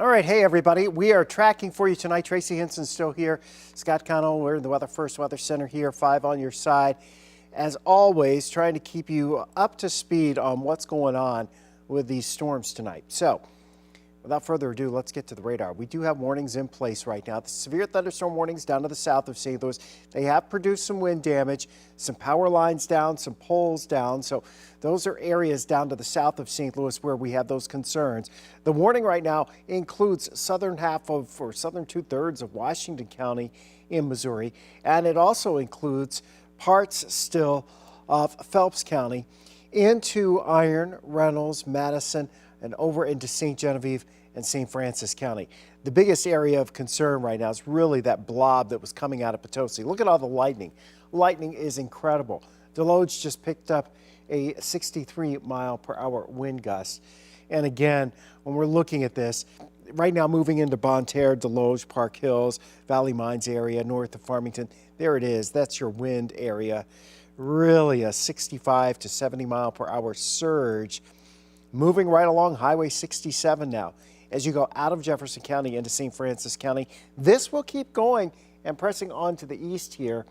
All right, hey everybody. We are tracking for you tonight. Tracy Hinson's still here. Scott Connell, we're in the Weather First Weather Center here, 5 on your side. As always, trying to keep you up to speed on what's going on with these storms tonight. So, without further ado, let's get to the radar. We do have warnings in place right now. The severe thunderstorm warnings down to the south of St. Louis. They have produced some wind damage, some power lines down, some poles down. So those are areas down to the south of St. Louis where we have those concerns. The warning right now includes southern half of, or southern 2/3 of Washington County in Missouri. And it also includes parts still of Phelps County into Iron, Reynolds, Madison, and over into St. Genevieve and St. Francis County. The biggest area of concern right now is really that blob that was coming out of Potosi. Look at all the lightning. Lightning is incredible. Deloge just picked up a 63-mile-per-hour wind gust. And again, when we're looking at this, right now moving into Bonne Terre, Deloge, Park Hills, Valley Mines area, north of Farmington, there it is. That's your wind area. Really a 65 to 70-mile-per-hour surge. Moving right along Highway 67 now. As you go out of Jefferson County into St. Francis County, this will keep going and pressing on to the east here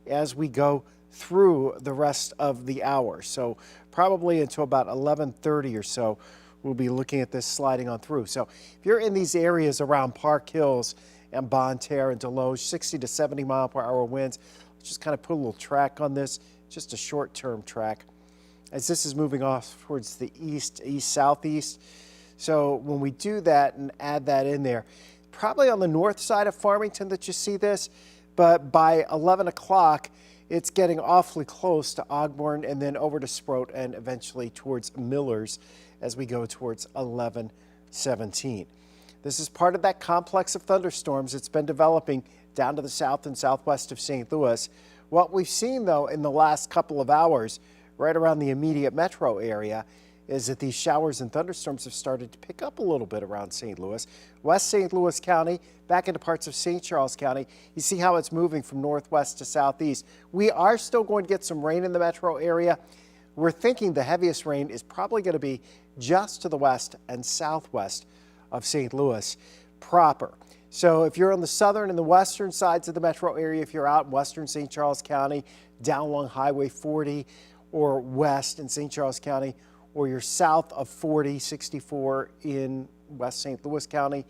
as we go through the rest of the hour. So probably until about 11:30 or so, we'll be looking at this sliding on through. So if you're in these areas around Park Hills and Bonne Terre and Deloge, 60 to 70 mile per hour winds. Let's just kind of put a little track on this, just a short-term track, as this is moving off towards the east-southeast. So when we do that and add that in there, probably on the north side of Farmington that you see this, but by 11 o'clock, it's getting awfully close to Ogborn and then over to Sproat and eventually towards Millers as we go towards 11:17. This is part of that complex of thunderstorms that's been developing down to the south and southwest of St. Louis. What we've seen, though, in the last couple of hours, right around the immediate metro area, is that these showers and thunderstorms have started to pick up a little bit around St. Louis. West St. Louis County, back into parts of St. Charles County. You see how it's moving from northwest to southeast. We are still going to get some rain in the metro area. We're thinking the heaviest rain is probably going to be just to the west and southwest of St. Louis proper. So if you're on the southern and the western sides of the metro area, if you're out in western St. Charles County, down along Highway 40 or west in St. Charles County, or you're south of 40, 64 in West St. Louis County,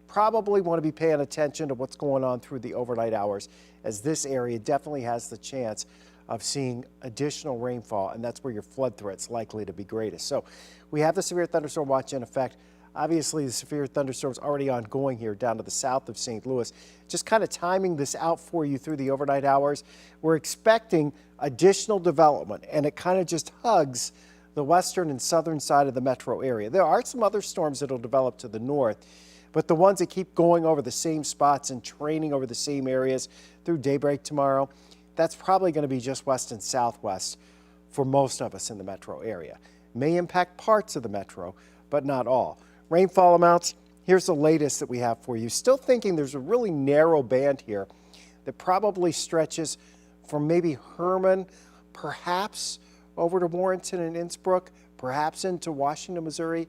probably want to be paying attention to what's going on through the overnight hours, as this area definitely has the chance of seeing additional rainfall, and that's where your flood threat's likely to be greatest. So we have the severe thunderstorm watch in effect. Obviously, the severe thunderstorm's already ongoing here down to the south of St. Louis. Just kind of timing this out for you through the overnight hours. We're expecting additional development, and it kind of just hugs the western and southern side of the metro area. There are some other storms that will develop to the north, but the ones that keep going over the same spots and training over the same areas through daybreak tomorrow, that's probably going to be just west and southwest for most of us in the metro area. May impact parts of the metro, but not all. Rainfall amounts, here's the latest that we have for you. Still thinking there's a really narrow band here that probably stretches from maybe Herman, perhaps over to Warrenton and Innsbrook, perhaps into Washington, Missouri.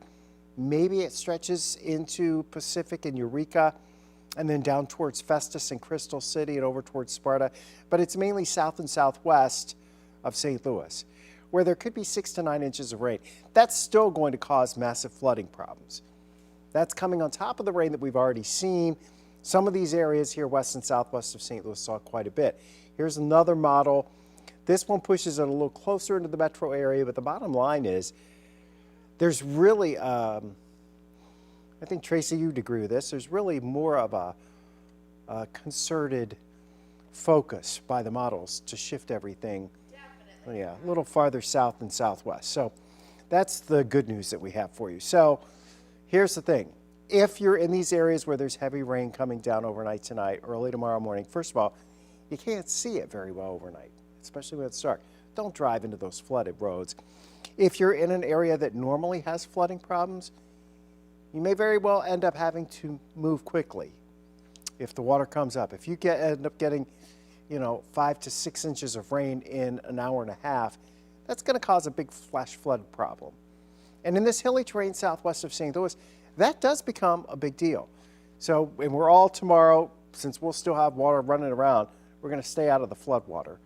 Maybe it stretches into Pacific and Eureka, and then down towards Festus and Crystal City and over towards Sparta. But it's mainly south and southwest of St. Louis, where there could be 6 to 9 inches of rain. That's still going to cause massive flooding problems. That's coming on top of the rain that we've already seen. Some of these areas here, west and southwest of St. Louis, saw quite a bit. Here's another model. This one pushes it a little closer into the metro area, but the bottom line is there's really, I think, Tracy, you'd agree with this, there's really more of a concerted focus by the models to shift everything. Definitely. Yeah, a little farther south and southwest. So that's the good news that we have for you. So here's the thing. If you're in these areas where there's heavy rain coming down overnight tonight, early tomorrow morning, first of all, you can't see it very well overnight, especially when it's dark. Don't drive into those flooded roads. If you're in an area that normally has flooding problems, you may very well end up having to move quickly if the water comes up. If you end up getting, 5 to 6 inches of rain in an hour and a half, that's going to cause a big flash flood problem. And in this hilly terrain southwest of St. Louis, that does become a big deal. So, and we're all tomorrow, since we'll still have water running around, we're going to stay out of the flood water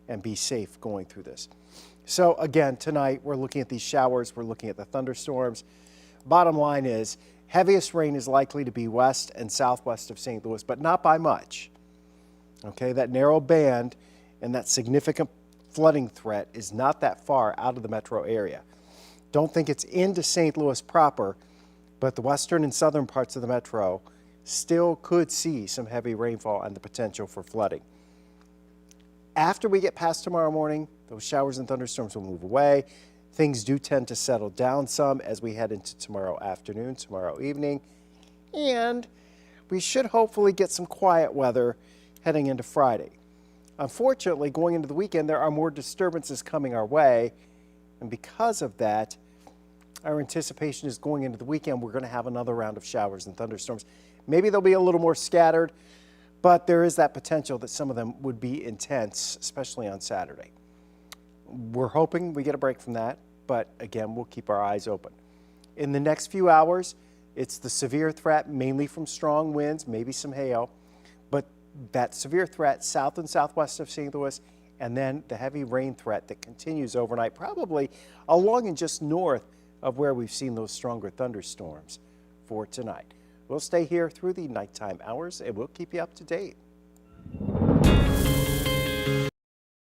and be safe going through this. So again, tonight we're looking at these showers, we're looking at the thunderstorms. Bottom line is, heaviest rain is likely to be west and southwest of St. Louis, but not by much. Okay, that narrow band and that significant flooding threat is not that far out of the metro area. Don't think it's into St. Louis proper, but the western and southern parts of the metro still could see some heavy rainfall and the potential for flooding. After we get past tomorrow morning, those showers and thunderstorms will move away. Things do tend to settle down some as we head into tomorrow afternoon, tomorrow evening, and we should hopefully get some quiet weather heading into Friday. Unfortunately, going into the weekend, there are more disturbances coming our way, and because of that, our anticipation is going into the weekend, we're going to have another round of showers and thunderstorms. Maybe they'll be a little more scattered, but there is that potential that some of them would be intense, especially on Saturday. We're hoping we get a break from that, but again, we'll keep our eyes open. In the next few hours, it's the severe threat, mainly from strong winds, maybe some hail, but that severe threat south and southwest of St. Louis, and then the heavy rain threat that continues overnight, probably along and just north of where we've seen those stronger thunderstorms for tonight. We'll stay here through the nighttime hours, and we'll keep you up to date.